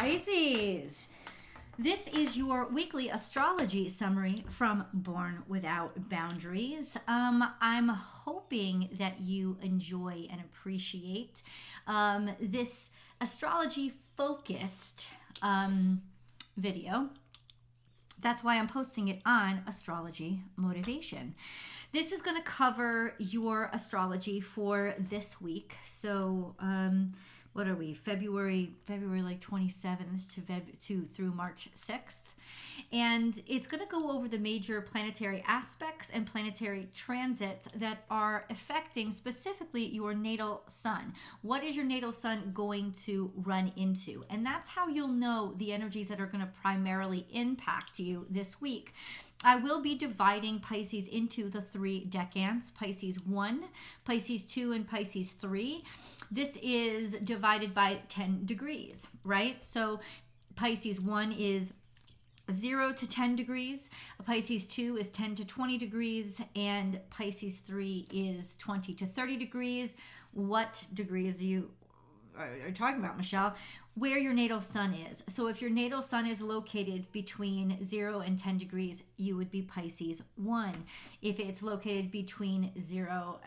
Pisces. This is your weekly astrology summary from Born Without Boundaries. I'm hoping that you enjoy and appreciate this astrology focused video. That's why I'm posting it on Astrology Motivation. This is going to cover your astrology for this week. So, what are we? February like 27th to through March 6th. And it's going to go over the major planetary aspects and planetary transits that are affecting specifically your natal sun. What is your natal sun going to run into? And that's how you'll know the energies that are going to primarily impact you this week. I will be dividing Pisces into the three decans, Pisces 1, Pisces 2, and Pisces 3. This is divided by 10 degrees, right? So Pisces 1 is 0 to 10 degrees, Pisces 2 is 10 to 20 degrees, and Pisces 3 is 20 to 30 degrees. What degrees are you talking about, Michelle? Where your natal sun is. So if your natal sun is located between 0 and 10 degrees, you would be Pisces 1. If it's located between 10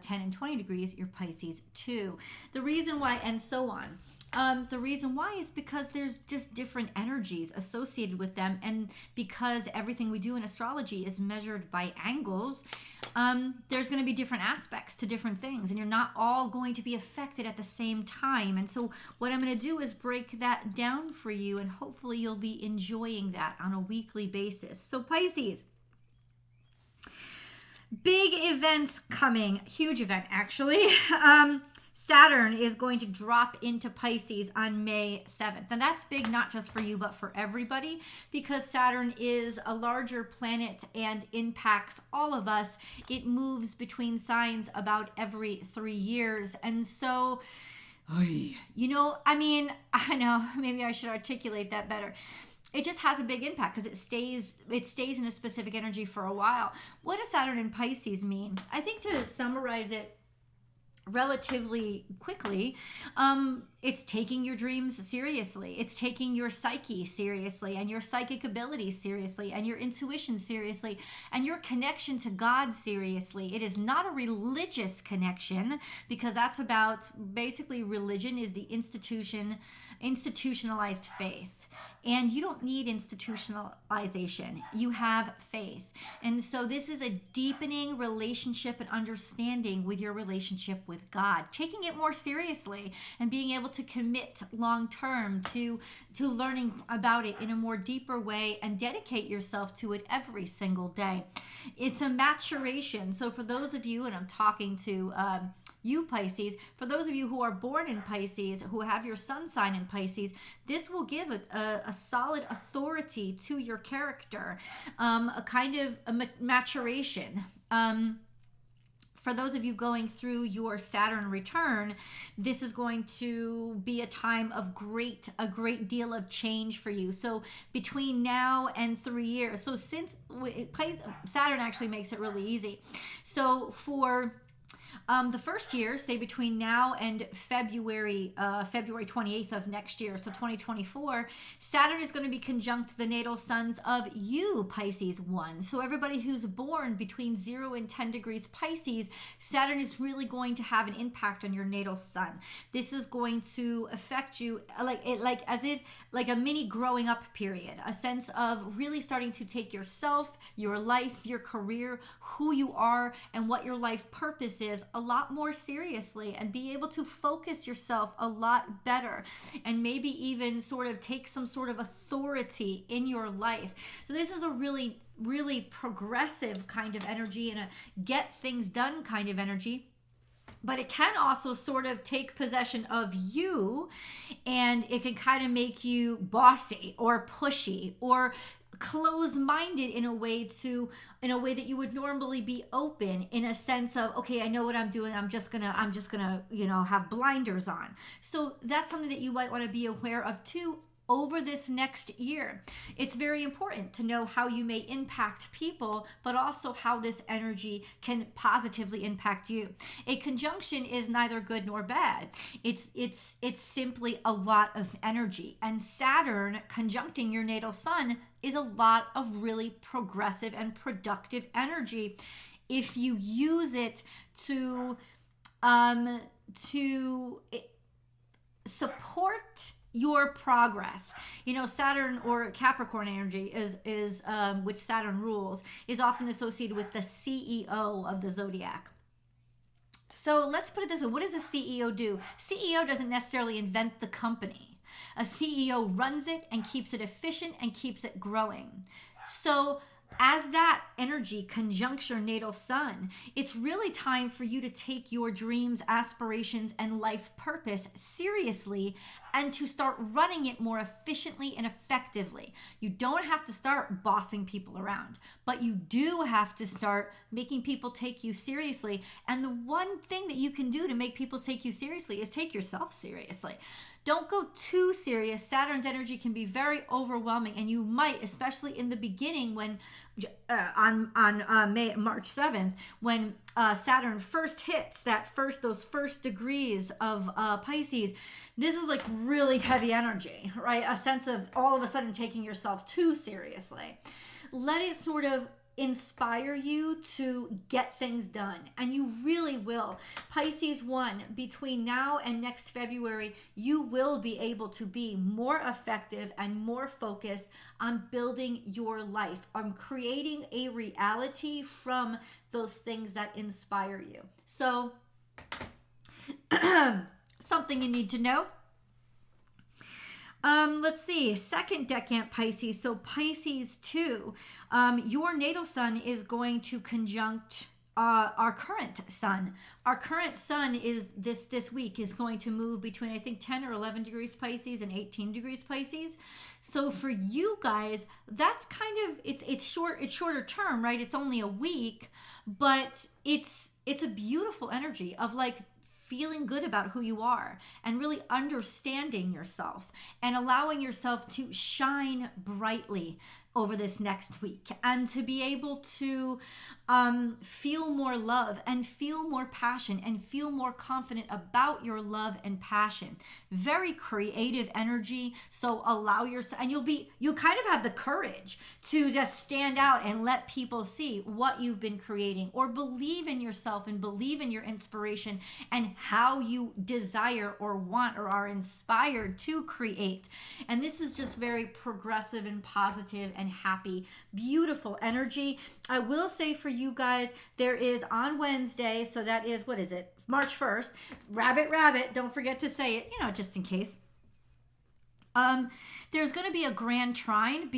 and 20 degrees, you're Pisces 2. The reason why, and so on. The reason why is because there's just different energies associated with them, and because everything we do in astrology is measured by angles, there's going to be different aspects to different things, and you're not all going to be affected at the same time. And so what I'm going to do is break that down for you, and hopefully you'll be enjoying that on a weekly basis. So Pisces, big events coming, huge event actually. Saturn is going to drop into Pisces on May 7th. And that's big, not just for you, but for everybody, because Saturn is a larger planet and impacts all of us. It moves between signs about every 3 years. And so, I know, maybe I should articulate that better. It just has a big impact because it stays in a specific energy for a while. What does Saturn in Pisces mean? I think to summarize it relatively quickly, it's taking your dreams seriously. It's taking your psyche seriously, and your psychic abilities seriously, and your intuition seriously, and your connection to God seriously. It is not a religious connection, because that's about, basically, religion is the institutionalized faith. And you don't need institutionalization. You have faith. And so this is a deepening relationship and understanding with your relationship with God, taking it more seriously and being able to commit long term to learning about it in a more deeper way and dedicate yourself to it every single day. It's a maturation. So for those of you, and I'm talking to you Pisces, for those of you who are born in Pisces, who have your sun sign in Pisces, this will give a solid authority to your character, a kind of a maturation. For those of you going through your Saturn return, this is going to be a time of a great deal of change for you. So between now and 3 years, so since Saturn actually makes it really easy. So for the first year, say between now and February 28th of next year, so 2024, Saturn is going to be conjunct the natal suns of you, Pisces 1. So everybody who's born between 0 and 10 degrees Pisces, Saturn is really going to have an impact on your natal sun. This is going to affect you like a mini growing up period, a sense of really starting to take yourself, your life, your career, who you are, and what your life purpose is a lot more seriously, and be able to focus yourself a lot better, and maybe even sort of take some sort of authority in your life. So this is a really, really progressive kind of energy and a get things done kind of energy. But it can also sort of take possession of you, and it can kind of make you bossy or pushy or close-minded in a way that you would normally be open, in a sense of, okay, I know what I'm doing, I'm just gonna have blinders on. So that's something that you might want to be aware of too, over this next year. It's very important to know how you may impact people, but also how this energy can positively impact you. A conjunction is neither good nor bad. It's simply a lot of energy. And Saturn conjuncting your natal sun is a lot of really progressive and productive energy if you use it to support your progress. You know, Saturn or Capricorn energy is which Saturn rules, is often associated with the CEO of the zodiac. So let's put it this way. What does a CEO do? CEO doesn't necessarily invent the company. A CEO runs it and keeps it efficient and keeps it growing. So as that energy conjuncts your natal sun, it's really time for you to take your dreams, aspirations, and life purpose seriously and to start running it more efficiently and effectively. You don't have to start bossing people around, but you do have to start making people take you seriously. And the one thing that you can do to make people take you seriously is take yourself seriously. Don't go too serious. Saturn's energy can be very overwhelming, and you might, especially in the beginning, when on March 7th, when Saturn first hits those first degrees of Pisces. This is like really heavy energy, right? A sense of all of a sudden taking yourself too seriously. Let it sort of inspire you to get things done, and you really will. Pisces 1, between now and next February, you will be able to be more effective and more focused on building your life, on creating a reality from those things that inspire you. So something you need to know. Let's see, second decant Pisces. So Pisces 2, your natal sun is going to conjunct our current sun. Our current sun is this week is going to move between, I think, 10 or 11 degrees Pisces and 18 degrees Pisces. So for you guys, that's kind of, it's shorter term, right? It's only a week, but it's a beautiful energy of like feeling good about who you are and really understanding yourself and allowing yourself to shine brightly over this next week and to be able to feel more love and feel more passion and feel more confident about your love and passion. Very creative energy. So allow yourself, and you kind of have the courage to just stand out and let people see what you've been creating, or believe in yourself and believe in your inspiration and how you desire or want or are inspired to create. And this is just very progressive and positive and happy, beautiful energy. I will say for you guys, there is on Wednesday, so that is, what is it? March 1st, rabbit, don't forget to say it, just in case. There's going to be a grand trine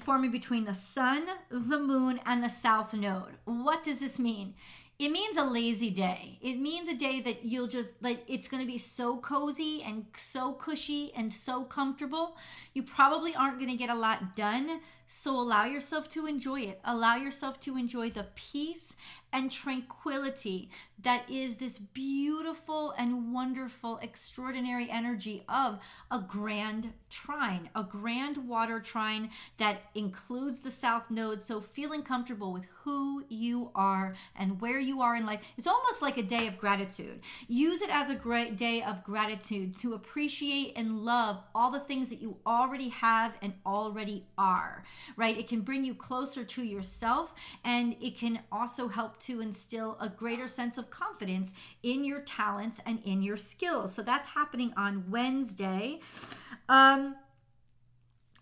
forming between the sun, the moon, and the south node. What does this mean? It means a lazy day. It means a day that you'll just, like, it's going to be so cozy and so cushy and so comfortable. You probably aren't going to get a lot done. So allow yourself to enjoy it. Allow yourself to enjoy the peace and tranquility that is this beautiful and wonderful, extraordinary energy of a grand trine, a grand water trine that includes the south node. So feeling comfortable with who you are and where you are in life. It's almost like a day of gratitude. Use it as a great day of gratitude to appreciate and love all the things that you already have and already are, right? It can bring you closer to yourself, and it can also help to instill a greater sense of confidence in your talents and in your skills. So that's happening on Wednesday.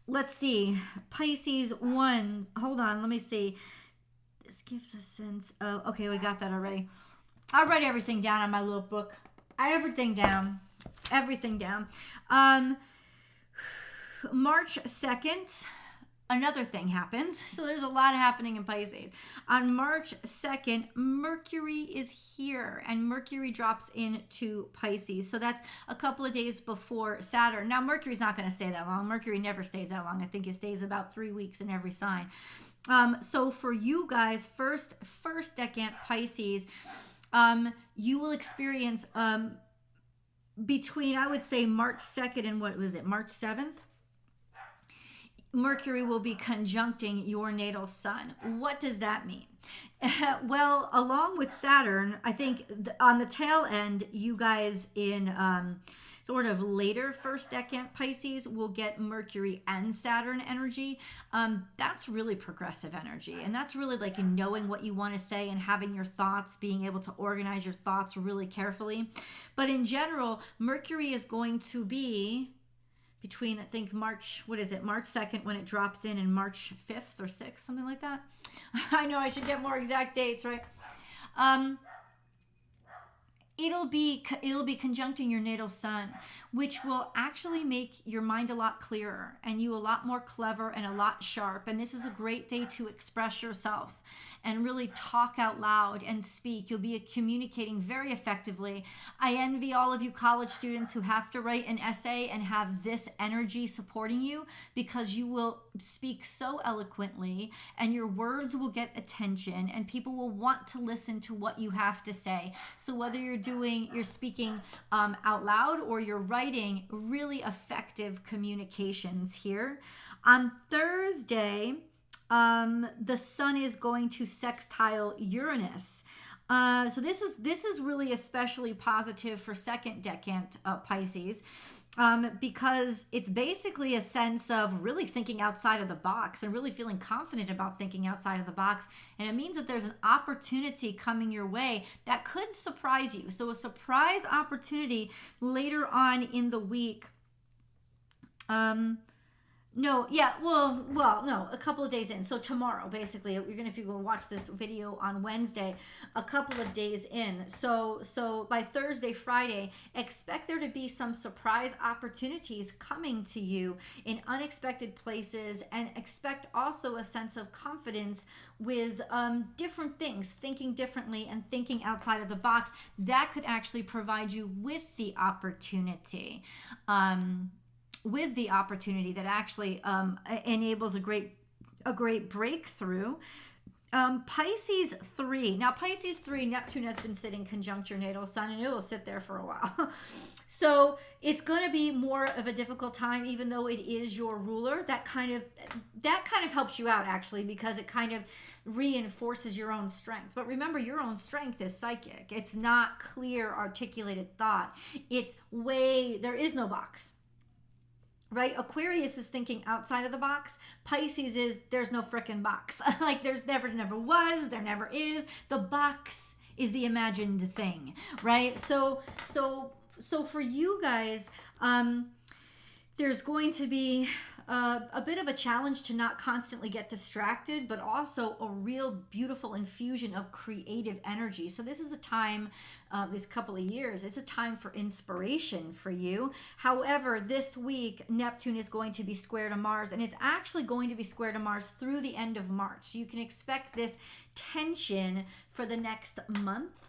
Let's see. Pisces 1. Hold on. Let me see. This gives a sense of... Okay, we got that already. I write everything down on my little book. Everything down. March 2nd. Another thing happens. So there's a lot happening in Pisces. On March 2nd, Mercury is here, and Mercury drops into Pisces. So that's a couple of days before Saturn. Now, Mercury's not going to stay that long. Mercury never stays that long. I think it stays about 3 weeks in every sign. So for you guys, first decant Pisces, you will experience between, I would say, March 2nd and what was it, March 7th? Mercury will be conjuncting your natal sun. What does that mean? Well, along with Saturn, I think on the tail end, you guys in sort of later first decade Pisces will get Mercury and Saturn energy. That's really progressive energy. And that's really like knowing what you want to say and having your thoughts, being able to organize your thoughts really carefully. But in general, Mercury is going to be between, I think, March 2nd when it drops in and March 5th or 6th, something like that. I know I should get more exact dates, right? It'll be conjuncting your natal sun, which will actually make your mind a lot clearer and you a lot more clever and a lot sharp. And this is a great day to express yourself and really talk out loud and speak. You'll be communicating very effectively. I envy all of you college students who have to write an essay and have this energy supporting you, because you will speak so eloquently and your words will get attention and people will want to listen to what you have to say. So whether you're speaking out loud or you're writing, really effective communications here. On Thursday, the sun is going to sextile Uranus. So this is really especially positive for second decade Pisces, because it's basically a sense of really thinking outside of the box and really feeling confident about thinking outside of the box. And it means that there's an opportunity coming your way that could surprise you. So a surprise opportunity later on in the week. No, a couple of days in. So tomorrow, basically, if you go watch this video on Wednesday, a couple of days in. So by Thursday, Friday, expect there to be some surprise opportunities coming to you in unexpected places, and expect also a sense of confidence with different things, thinking differently and thinking outside of the box. That could actually provide you with the opportunity. That actually enables a great breakthrough. Pisces 3. Now, Pisces 3, Neptune has been sitting conjunct your natal sun, and it will sit there for a while. So it's going to be more of a difficult time, even though it is your ruler. That kind of helps you out, actually, because it kind of reinforces your own strength. But remember, your own strength is psychic. It's not clear, articulated thought. There is no box. Right? Aquarius is thinking outside of the box. Pisces is, there's no frickin' box. Like there's never was, there never is. The box is the imagined thing, right? So for you guys, there's going to be a bit of a challenge to not constantly get distracted, but also a real beautiful infusion of creative energy. So this is a time, this couple of years, it's a time for inspiration for you. However, this week, Neptune is going to be square to Mars, and it's actually going to be square to Mars through the end of March. So you can expect this tension for the next month.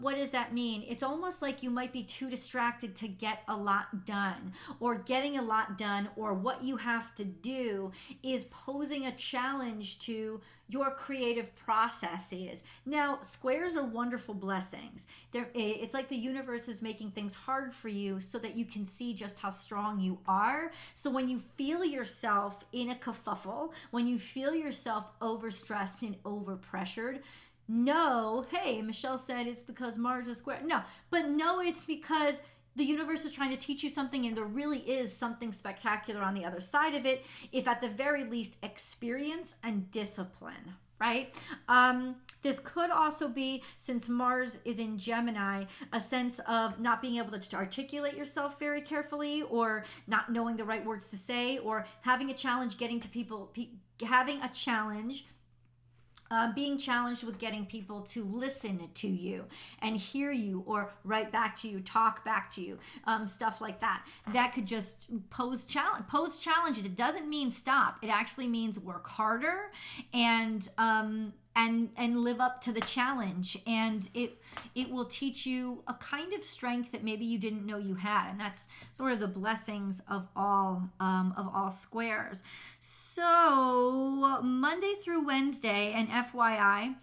What does that mean? It's almost like you might be too distracted to get a lot done, or getting a lot done, or what you have to do is posing a challenge to your creative processes. Now, squares are wonderful blessings. It's like the universe is making things hard for you so that you can see just how strong you are. So when you feel yourself in a kerfuffle, when you feel yourself overstressed and overpressured, no, hey, Michelle said it's because Mars is square. No, but no, it's because the universe is trying to teach you something, and there really is something spectacular on the other side of it, if at the very least experience and discipline, right? This could also be, since Mars is in Gemini, a sense of not being able to articulate yourself very carefully, or not knowing the right words to say, or having a challenge getting to people, being challenged with getting people to listen to you and hear you, or write back to you, talk back to you, stuff like that. That could just pose challenges. It doesn't mean stop. It actually means work harder and live up to the challenge, and it will teach you a kind of strength that maybe you didn't know you had, and that's sort of the blessings of all squares. So Monday through Wednesday, and FYI,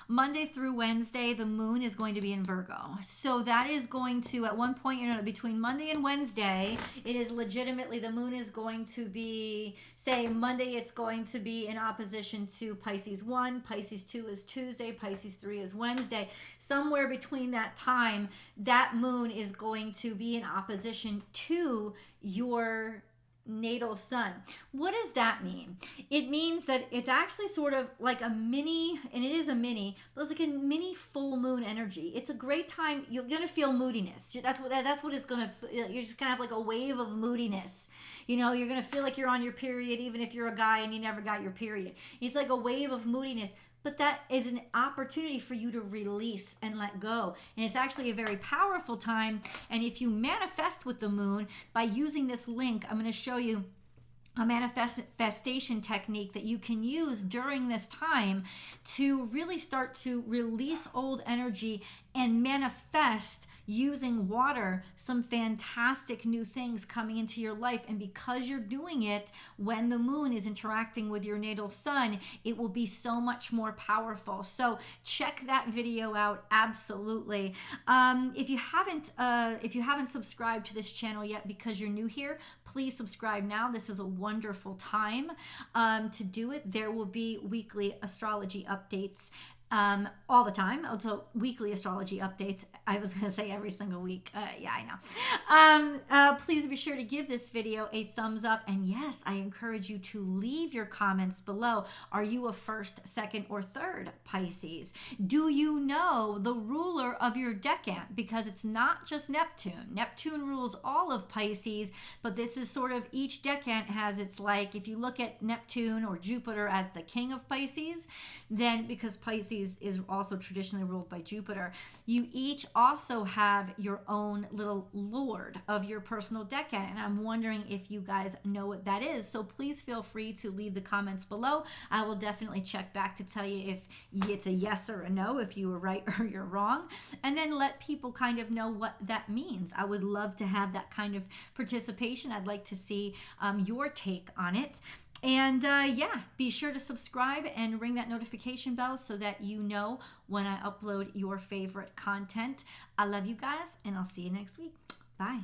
Monday through Wednesday, the moon is going to be in Virgo. So that is going to, at one point, between Monday and Wednesday, it is legitimately, the moon is going to be, say Monday, it's going to be in opposition to Pisces 1, Pisces 2 is Tuesday, Pisces 3 is Wednesday. Somewhere between that time, that moon is going to be in opposition to your natal sun. What does that mean? It means that it's actually sort of like a mini, and it is a mini, but it's like a mini full moon energy. It's a great time. You're gonna feel moodiness. That's what it's gonna. You're just gonna have like a wave of moodiness. You're gonna feel like you're on your period, even if you're a guy and you never got your period. It's like a wave of moodiness. But that is an opportunity for you to release and let go. And it's actually a very powerful time. And if you manifest with the moon by using this link, I'm going to show you a manifestation technique that you can use during this time to really start to release old energy and manifest using water some fantastic new things coming into your life. And because you're doing it when the moon is interacting with your natal sun, it will be so much more powerful. So check that video out. Absolutely. If you haven't subscribed to this channel yet because you're new here, please subscribe now. This is a wonderful time to do it. There will be weekly astrology updates all the time. Also weekly astrology updates. I was going to say every single week. Yeah, I know. Please be sure to give this video a thumbs up. And yes, I encourage you to leave your comments below. Are you a first, second, or third Pisces? Do you know the ruler of your decan? Because it's not just Neptune. Neptune rules all of Pisces, but this is sort of each decan has its, like, if you look at Neptune or Jupiter as the king of Pisces, then because Pisces is also traditionally ruled by Jupiter, you each also have your own little lord of your personal decan, and I'm wondering if you guys know what that is. So please feel free to leave the comments below. I will definitely check back to tell you if it's a yes or a no, if you were right or you're wrong, and then let people kind of know what that means. I would love to have that kind of participation. I'd like to see your take on it. And yeah, be sure to subscribe and ring that notification bell so that you know when I upload your favorite content. I love you guys, and I'll see you next week. Bye.